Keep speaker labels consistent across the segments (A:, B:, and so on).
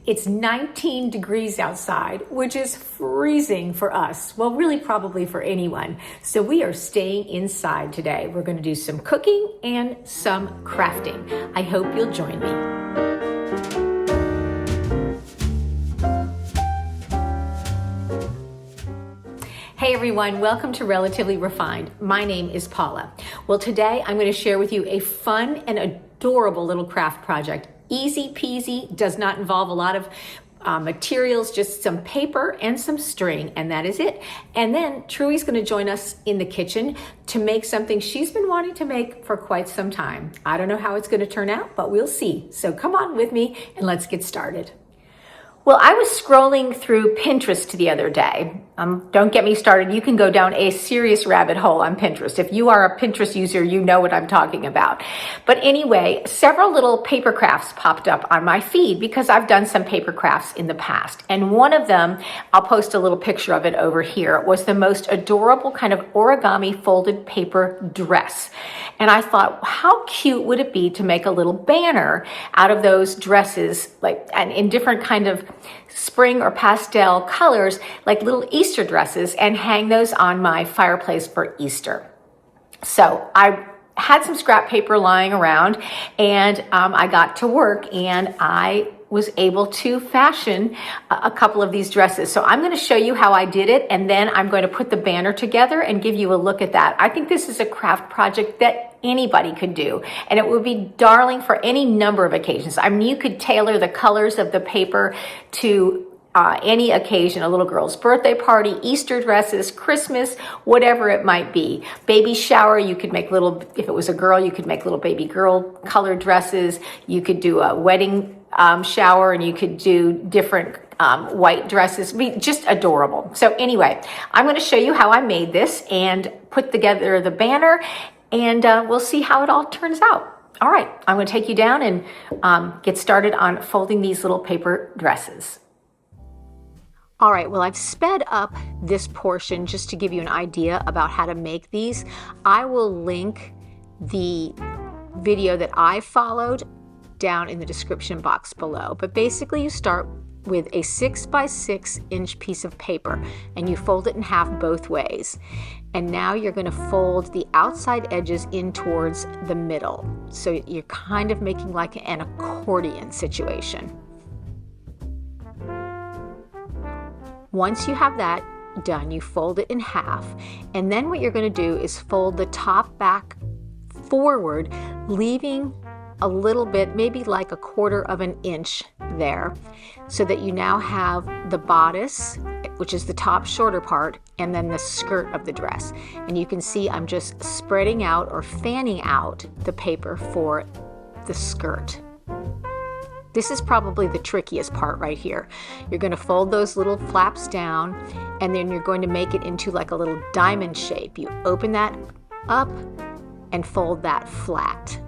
A: It's 19 degrees outside, which is freezing for us. Well, really probably for anyone. So we are staying inside today. We're going to do some cooking and some crafting. I hope you'll join me. Hey everyone, welcome to Relatively Refined. My name is Paula. Well, today I'm going to share with you a fun and adorable little craft project. Easy peasy, does not involve a lot of materials, just some paper and some string, and that is it. And then Truey's going to join us in the kitchen to make something she's been wanting to make for quite some time. I don't know how it's going to turn out, but we'll see. So come on with me and let's get started. Well, I was scrolling through Pinterest the other day. Don't get me started. You can go down a serious rabbit hole on Pinterest. If you are a Pinterest user, you know what I'm talking about. But anyway, several little paper crafts popped up on my feed because I've done some paper crafts in the past. And one of them, I'll post a little picture of it over here, was the most adorable kind of origami folded paper dress. And I thought, how cute would it be to make a little banner out of those dresses, like, and in different kind of spring or pastel colors, like little Easter dresses, and hang those on my fireplace for Easter. So I had some scrap paper lying around, and I got to work, and I was able to fashion a couple of these dresses. So I'm going to show you how I did it, and then I'm going to put the banner together and give you a look at that. I think this is a craft project that anybody could do, and it would be darling for any number of occasions. I mean, you could tailor the colors of the paper to any occasion, a little girl's birthday party, Easter dresses, Christmas, whatever it might be. Baby shower, you could make little, if it was a girl, you could make little baby girl colored dresses. You could do a wedding shower, and you could do different white dresses. Be just adorable. So anyway, I'm going to show you how I made this and put together the banner, and we'll see how it all turns out. All right, I'm going to take you down and get started on folding these little paper dresses. All right, well, I've sped up this portion just to give you an idea about how to make these. I will link the video that I followed down in the description box below. But basically you start with a 6 by 6 inch piece of paper, and you fold it in half both ways. And now you're going to fold the outside edges in towards the middle. So you're kind of making like an accordion situation. Once you have that done, you fold it in half, and then what you're going to do is fold the top back forward, leaving a little bit, maybe like a 1/4 of an inch there, so that you now have the bodice, which is the top shorter part, and then the skirt of the dress. And you can see I'm just spreading out or fanning out the paper for the skirt. This is probably the trickiest part right here. You're going to fold those little flaps down, and then you're going to make it into like a little diamond shape. You open that up and fold that flat.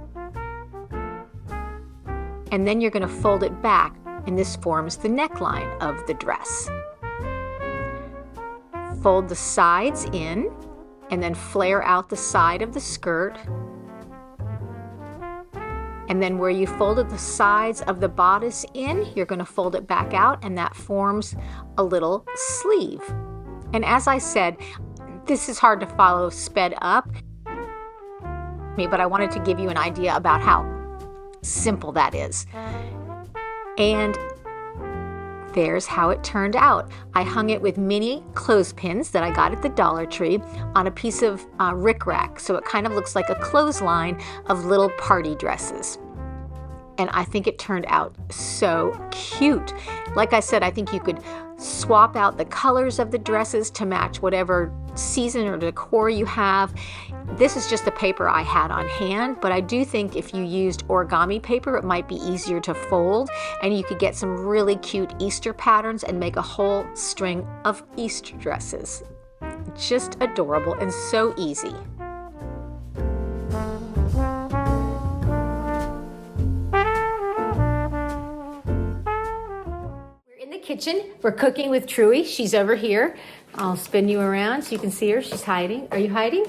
A: And then you're going to fold it back, and this forms the neckline of the dress. Fold the sides in, and then flare out the side of the skirt. And then where you folded the sides of the bodice in, you're going to fold it back out, and that forms a little sleeve. And as I said, this is hard to follow sped up, but I wanted to give you an idea about how simple that is. And there's how it turned out. I hung it with mini clothespins that I got at the Dollar Tree on a piece of rickrack, so it kind of looks like a clothesline of little party dresses. And I think it turned out so cute. Like I said, I think you could swap out the colors of the dresses to match whatever season or decor you have. This is just the paper I had on hand, but I do think if you used origami paper, it might be easier to fold, and you could get some really cute Easter patterns and make a whole string of Easter dresses. Just adorable and so easy. Kitchen. We're cooking with Truey. She's over here. I'll spin you around so you can see her. She's hiding. Are you hiding?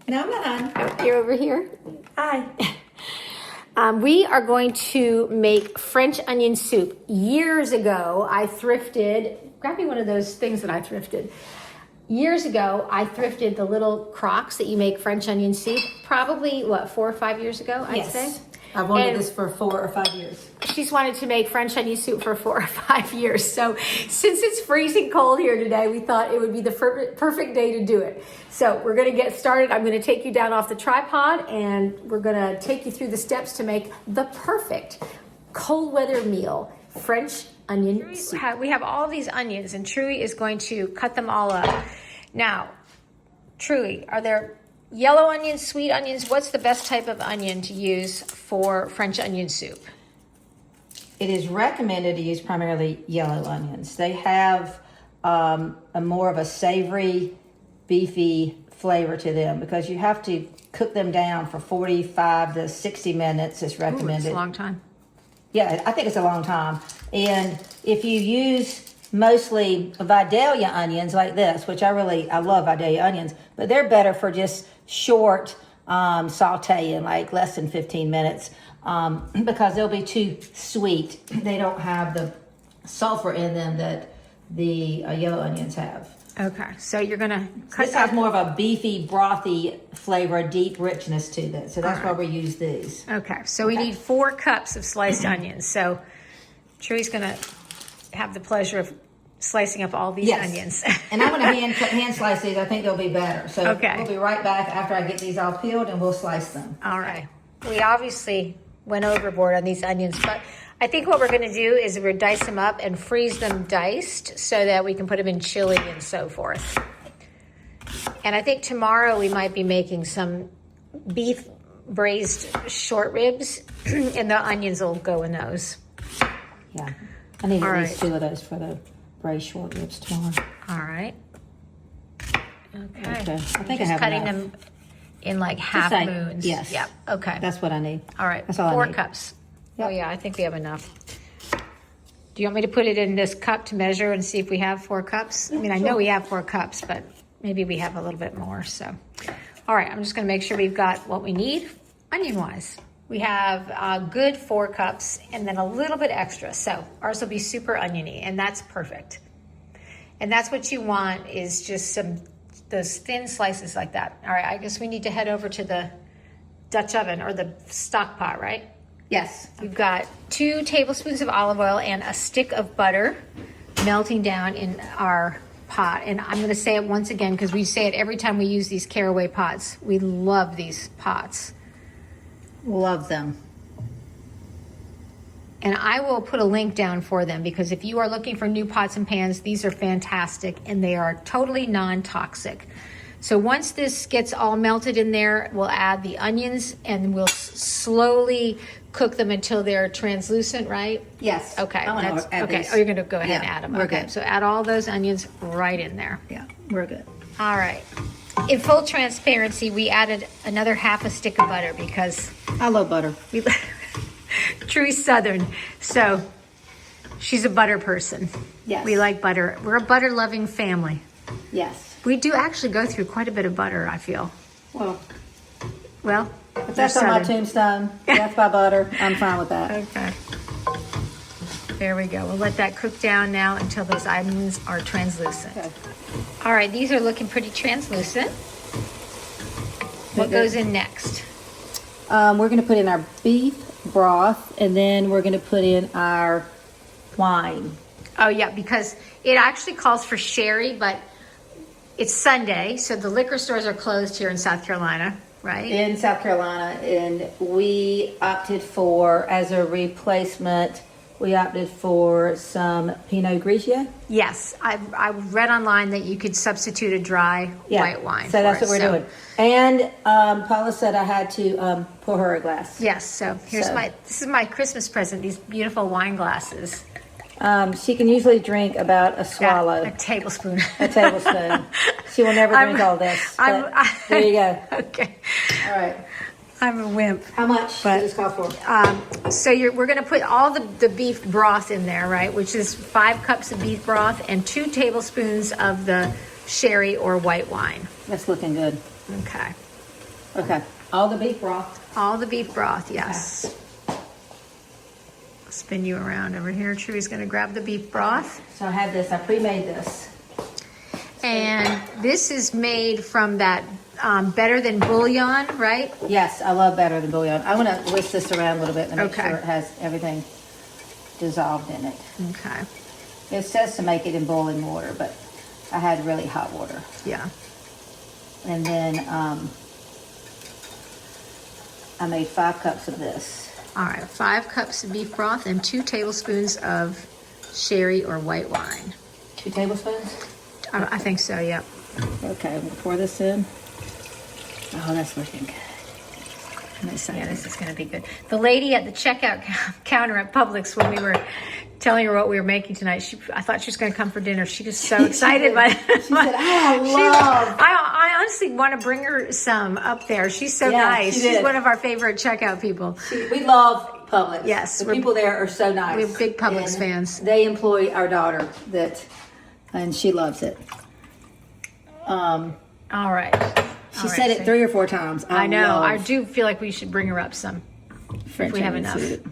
B: No, I'm not on.
A: Oh, you're over here.
B: Hi.
A: We are going to make French onion soup. Years ago, I thrifted, grab me one of those things that I thrifted. Years ago, I thrifted the little crocks that you make French onion soup. Probably, what, 4 or 5 years ago, I'd say?
B: I've wanted this for 4 or 5 years.
A: She's wanted to make French onion soup for 4 or 5 years. So since it's freezing cold here today, we thought it would be the perfect day to do it. So we're going to get started. I'm going to take you down off the tripod and we're going to take you through the steps to make the perfect cold weather meal, French onion soup. We have all these onions and Truey is going to cut them all up. Now, Truey, are there yellow onions, sweet onions? What's the best type of onion to use for French onion soup?
B: It is recommended to use primarily yellow onions. They have a more of a savory, beefy flavor to them because you have to cook them down for 45 to 60 minutes. It's recommended.
A: Ooh, it's a long time.
B: Yeah, I think it's a long time. And if you use mostly Vidalia onions like this, which I love Vidalia onions, but they're better for just short saute in like less than 15 minutes because they'll be too sweet. They don't have the sulfur in them that the yellow onions have.
A: Okay, so you're gonna cut.
B: This has more of a beefy, brothy flavor, a deep richness to that. So that's why we use these.
A: Okay, so we need 4 cups of sliced onions. So Truey's gonna have the pleasure of slicing up all these onions.
B: And I'm gonna hand slice these. I think they'll be better. So we'll be right back after I get these all peeled and we'll slice them.
A: All right. We obviously went overboard on these onions, but I think what we're gonna do is we're dice them up and freeze them diced so that we can put them in chili and so forth. And I think tomorrow we might be making some beef braised short ribs and the onions will go in those.
B: Yeah, I need at least 2 of those for the braised short ribs tomorrow.
A: All right. Okay.
B: I think I
A: just
B: have
A: cutting
B: enough.
A: them in like half moons.
B: Yes.
A: Yeah. Okay.
B: That's what I need.
A: All right.
B: That's all
A: 4
B: I need.
A: cups.
B: Yep.
A: Oh yeah, I think we have enough. Do you want me to put it in this cup to measure and see if we have 4 cups? I mean, I know we have 4 cups, but maybe we have a little bit more. So, all right. I'm just going to make sure we've got what we need onion-wise. We have a good 4 cups and then a little bit extra. So ours will be super oniony and that's perfect. And that's what you want is just those thin slices like that. All right, I guess we need to head over to the Dutch oven or the stock pot, right?
B: Yes.
A: We've got 2 tablespoons of olive oil and a stick of butter melting down in our pot. And I'm going to say it once again because we say it every time we use these caraway pots. We love these pots.
B: Love them.
A: And I will put a link down for them because if you are looking for new pots and pans, these are fantastic and they are totally non-toxic. So once this gets all melted in there, we'll add the onions and we'll slowly cook them until they're translucent, right?
B: Yes.
A: Okay.
B: Okay.
A: Oh, you're going to go ahead and add them.
B: We're
A: okay.
B: good.
A: So add all those onions right in there.
B: Yeah, we're good.
A: All right. In full transparency, we added another half a stick of butter because
B: I love butter.
A: Truey's Southern, so she's a butter person.
B: Yes.
A: We like butter. We're a butter-loving family.
B: Yes.
A: We do actually go through quite a bit of butter, I feel. Well,
B: if that's on my tombstone, death by butter, I'm fine with that.
A: Okay. There we go. We'll let that cook down now until those onions are translucent.
B: Okay.
A: All right, these are looking pretty translucent. What goes in next?
B: We're going to put in our beef broth, and then we're going to put in our wine.
A: Oh, yeah, because it actually calls for sherry, but it's Sunday, so the liquor stores are closed here in South Carolina, right?
B: In South Carolina, and we opted for, as a replacement, we opted for some Pinot Grigio.
A: Yes, I read online that you could substitute a dry white wine.
B: So that's what we're doing. And Paula said I had to pour her a glass.
A: Yes, so this is my Christmas present, these beautiful wine glasses.
B: She can usually drink about a swallow.
A: A tablespoon.
B: A tablespoon. She will never drink all this. There you go.
A: Okay.
B: All right.
A: I'm a wimp.
B: How much does this cost for?
A: So we're going to put all the beef broth in there, right? Which is 5 cups of beef broth and 2 tablespoons of the sherry or white wine.
B: That's looking good.
A: Okay.
B: Okay. All the beef broth.
A: All the beef broth, yes. spin you around over here. Chewy's gonna grab the beef broth.
B: So I have this, I pre-made this.
A: And this is made from that better than bouillon, right?
B: Yes, I love better than bouillon. I want to whisk this around a little bit and make
A: Okay.
B: sure it has everything dissolved in it.
A: Okay.
B: It says to make it in boiling water, but I had really hot water.
A: Yeah.
B: And then I made 5 cups of this.
A: All right, 5 cups of beef broth and 2 tablespoons of sherry or white wine.
B: 2 tablespoons?
A: I think so, yep.
B: Okay, I'm gonna pour this in. Oh, that's looking good. I'm excited.
A: Yeah, this is going to be good. The lady at the checkout counter at Publix, when we were telling her what we were making tonight, I thought she was going to come for dinner. She was so excited by it.
B: She said,
A: I honestly want to bring her some up there. She's so
B: Yeah,
A: nice.
B: she
A: She's
B: did.
A: one of our favorite checkout people.
B: We love Publix.
A: Yes,
B: the people there are so nice.
A: We're big Publix
B: And
A: fans.
B: They employ our daughter and she loves it.
A: All right.
B: She said it 3 or 4 times.
A: I know.
B: love
A: I do feel like we should bring her up some.
B: French
A: if we have
B: onion
A: enough.
B: soup.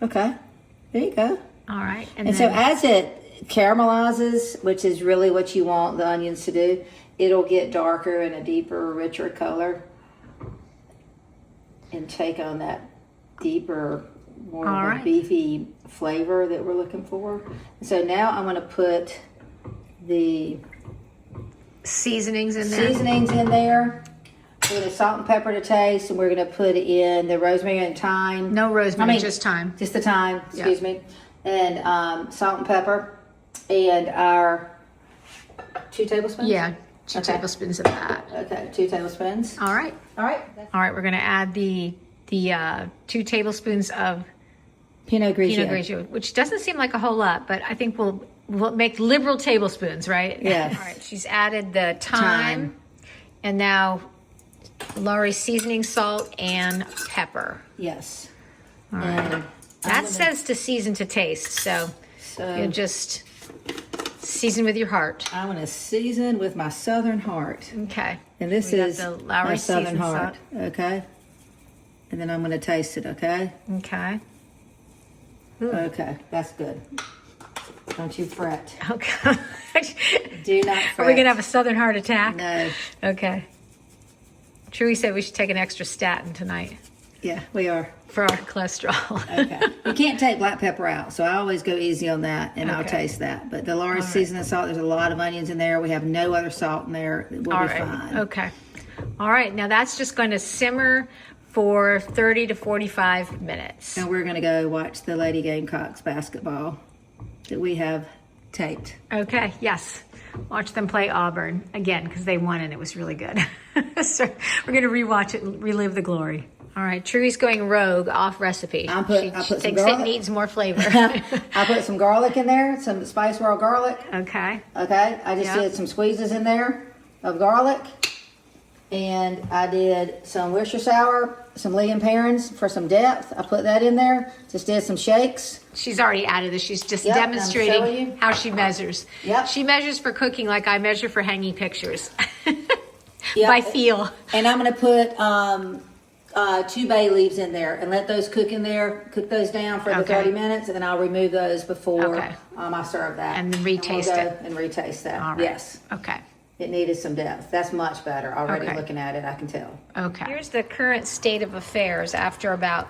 B: Okay, there you go.
A: All right.
B: And so as it caramelizes, which is really what you want the onions to do, it'll get darker and a deeper, richer color and take on that deeper, more
A: All
B: of a
A: right.
B: beefy flavor that we're looking for. So now I'm going to put the
A: seasonings in there.
B: seasonings in there. We're going to salt and pepper to taste, and we're going to put in the rosemary and thyme.
A: No rosemary, just thyme.
B: Just the thyme, excuse me. And salt and pepper. And our 2 tablespoons?
A: Yeah, 2
B: Okay.
A: tablespoons of that.
B: Okay, 2 tablespoons.
A: All right.
B: All right.
A: All right, we're going to add the 2 tablespoons of
B: Pinot Grigio.
A: Pinot Grigio, which doesn't seem like a whole lot, but I think we'll make liberal tablespoons, right?
B: Yes.
A: All right, she's added the thyme, and now Laurie's seasoning salt and pepper.
B: Yes.
A: All right. That says to season to taste, so you just season with your heart.
B: I'm going to season with my Southern heart.
A: Okay.
B: And this
A: We got
B: is
A: the
B: my
A: Lowry
B: Southern
A: seasoned
B: heart. Okay. And then I'm going to taste it, okay?
A: Okay.
B: Okay, that's good. Don't you fret.
A: Okay.
B: Do not
A: Are
B: fret.
A: we going to have a Southern heart attack?
B: No.
A: Okay. Trudy said we should take an extra statin tonight
B: Yeah, we are.
A: for our cholesterol.
B: Okay. You can't take black pepper out, so I always go easy on that, and I'll
A: Okay.
B: taste that. But the Laura's seasoning salt, there's a lot of onions in there. We have no other salt in there. We'll
A: All
B: be
A: right.
B: fine.
A: Okay. All right. Now that's just going to simmer for 30 to 45 minutes.
B: And we're going to go watch the Lady Gamecocks basketball that we have taped.
A: Okay. Yes. Watch them play Auburn again because they won and it was really good. So we're going to rewatch it and relive the glory. All right. Trudy's going rogue off recipe.
B: I put
A: she
B: some
A: thinks it
B: garlic.
A: needs more flavor.
B: I put some garlic in there, some spice world garlic.
A: Okay.
B: Okay. I just
A: Yeah.
B: did some squeezes in there of garlic. And I did some Worcestershire, some Lee and Perrins for some depth. I put that in there. Just did some shakes.
A: She's already added this. She's just
B: Yep, I'm showing
A: demonstrating
B: you.
A: how she measures.
B: Yep.
A: She measures for cooking like I measure for hanging pictures.
B: Yep.
A: By feel.
B: And I'm going to put 2 bay leaves in there and let those cook in there. Cook those down for the
A: Okay.
B: 30 minutes, and then I'll remove those before
A: Okay.
B: I serve that.
A: And then
B: we'll
A: retaste
B: go
A: it.
B: And retaste that.
A: All right.
B: Yes.
A: Okay.
B: It needed some depth. That's much better. Already
A: Okay.
B: looking at it, I can tell.
A: Okay. Here's the current state of affairs after about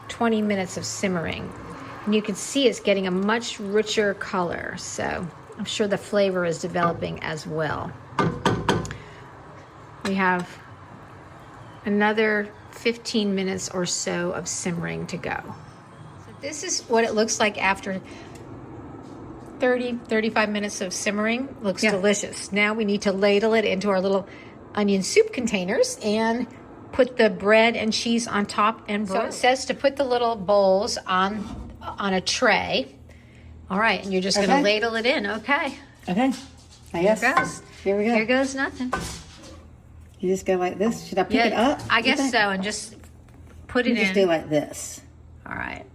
A: 20 minutes of simmering. And you can see it's getting a much richer color. So I'm sure the flavor is developing as well. We have another 15 minutes or so of simmering to go. So this is what it looks like after 35 minutes of simmering. Looks
B: Yeah.
A: delicious. Now we need to ladle it into our little onion soup containers and put the bread and cheese on top and broil. So it says to put the little bowls on a tray. All right, and you're just going to
B: Okay.
A: ladle it in. Okay.
B: Okay. Yes.
A: Here goes.
B: Here we go.
A: Here goes nothing.
B: You just go like this. Should I pick it up?
A: I
B: You
A: guess
B: think?
A: so, and just put
B: You
A: it
B: just
A: in.
B: do like this.
A: All right.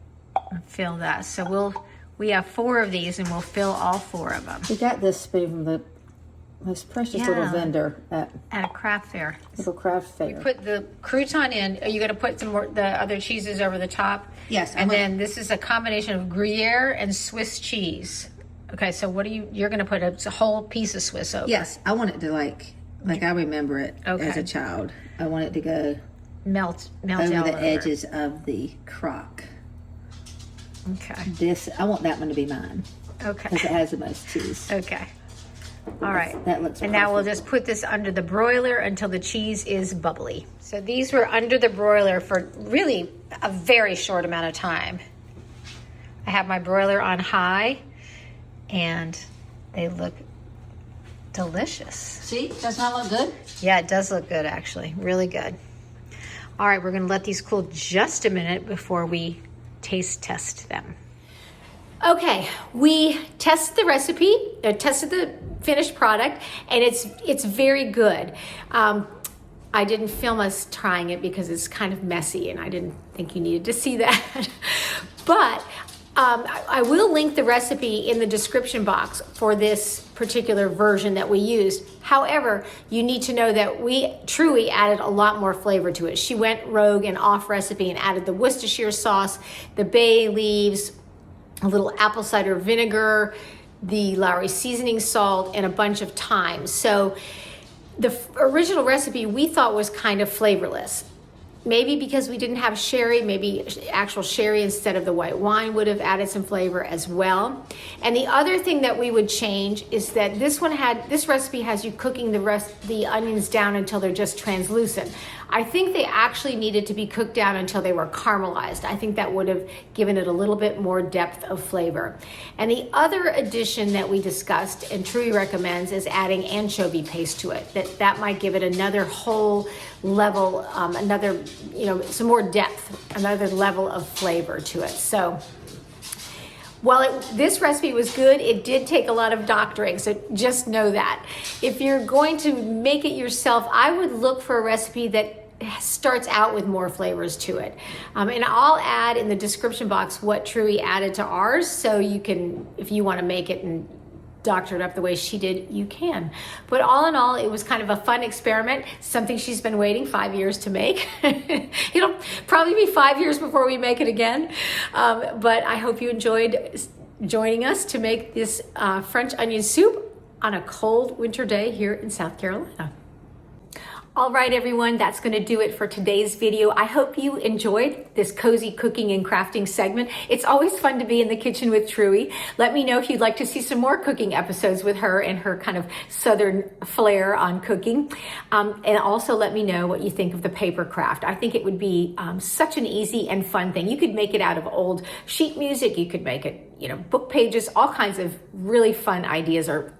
A: Fill that. So we have 4 of these, and we'll fill all 4 of them.
B: We got this spoon from the most precious little vendor at
A: a craft fair.
B: little craft fair.
A: You put the crouton in. Are you going to put some more the other cheeses over the top?
B: Yes.
A: And then this is a combination of Gruyere and Swiss cheese. Okay, so what you're going to put a whole piece of Swiss over?
B: Yes, I want it to like I remember it as a child. I want it to go
A: melt
B: over
A: all
B: the edges of the crock.
A: Okay.
B: I want that one to be mine.
A: Okay.
B: Because it has the most cheese.
A: Okay. All right.
B: That looks
A: And now we'll just put this under the broiler until the cheese is bubbly. So these were under the broiler for really a very short amount of time. I have my broiler on high and they look delicious.
B: See, does not look good?
A: Yeah, it does look good actually. Really good. All right, we're going to let these cool just a minute before we taste test them. Okay, we tested the recipe, tested the finished product, and it's very good. I didn't film us trying it because it's kind of messy and I didn't think you needed to see that. But I will link the recipe in the description box for this particular version that we used. However, you need to know that Truey added a lot more flavor to it. She went rogue and off recipe and added the Worcestershire sauce, the bay leaves, a little apple cider vinegar, the Lowry seasoning salt, and a bunch of thyme. So the original recipe we thought was kind of flavorless. Maybe because we didn't have sherry, maybe actual sherry instead of the white wine would have added some flavor as well. And the other thing that we would change is that this recipe has you cooking the onions down until they're just translucent. I think they actually needed to be cooked down until they were caramelized. I think that would have given it a little bit more depth of flavor. And the other addition that we discussed and Trudy recommends is adding anchovy paste to it. That might give it another whole level, some more depth, another level of flavor to it. So while this recipe was good, it did take a lot of doctoring, so just know that. If you're going to make it yourself, I would look for a recipe that starts out with more flavors to it. And I'll add in the description box what Trudy added to ours, so you can, if you want to make it and doctor it up the way she did, you can. But all in all, it was kind of a fun experiment, something she's been waiting 5 years to make. It'll probably be 5 years before we make it again. But I hope you enjoyed joining us to make this French onion soup on a cold winter day here in South Carolina. All right, everyone, that's going to do it for today's video. I hope you enjoyed this cozy cooking and crafting segment. It's always fun to be in the kitchen with Trudy. Let me know if you'd like to see some more cooking episodes with her and her kind of southern flair on cooking. And also let me know what you think of the paper craft. I think it would be such an easy and fun thing. You could make it out of old sheet music. You could make it, book pages, all kinds of really fun ideas are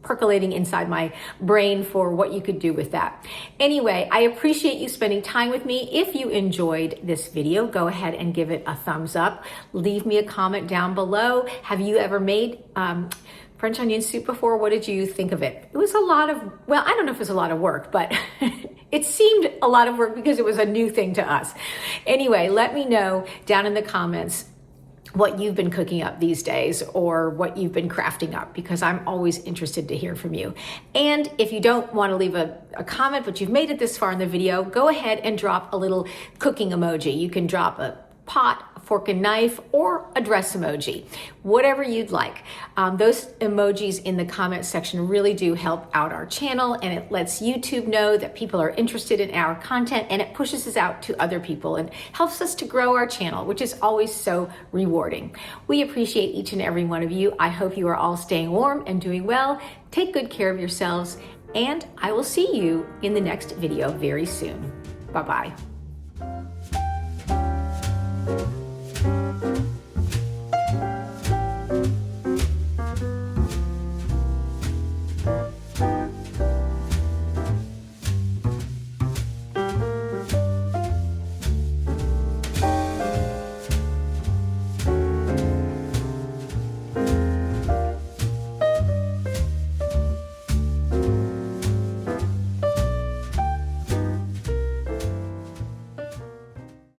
A: percolating inside my brain for what you could do with that. Anyway, I appreciate you spending time with me. If you enjoyed this video, go ahead and give it a thumbs up. Leave me a comment down below. Have you ever made French onion soup before? What did you think of it? It was a lot of, I don't know if it was a lot of work, but it seemed a lot of work because it was a new thing to us. Anyway, let me know down in the comments what you've been cooking up these days or what you've been crafting up, because I'm always interested to hear from you. And if you don't want to leave a comment, but you've made it this far in the video, go ahead and drop a little cooking emoji. You can drop a pot, a fork and knife, or a dress emoji, whatever you'd like. Those emojis in the comment section really do help out our channel, and it lets YouTube know that people are interested in our content, and it pushes us out to other people and helps us to grow our channel, which is always so rewarding. We appreciate each and every one of you. I hope you are all staying warm and doing well. Take good care of yourselves, and I will see you in the next video very soon. Bye-bye.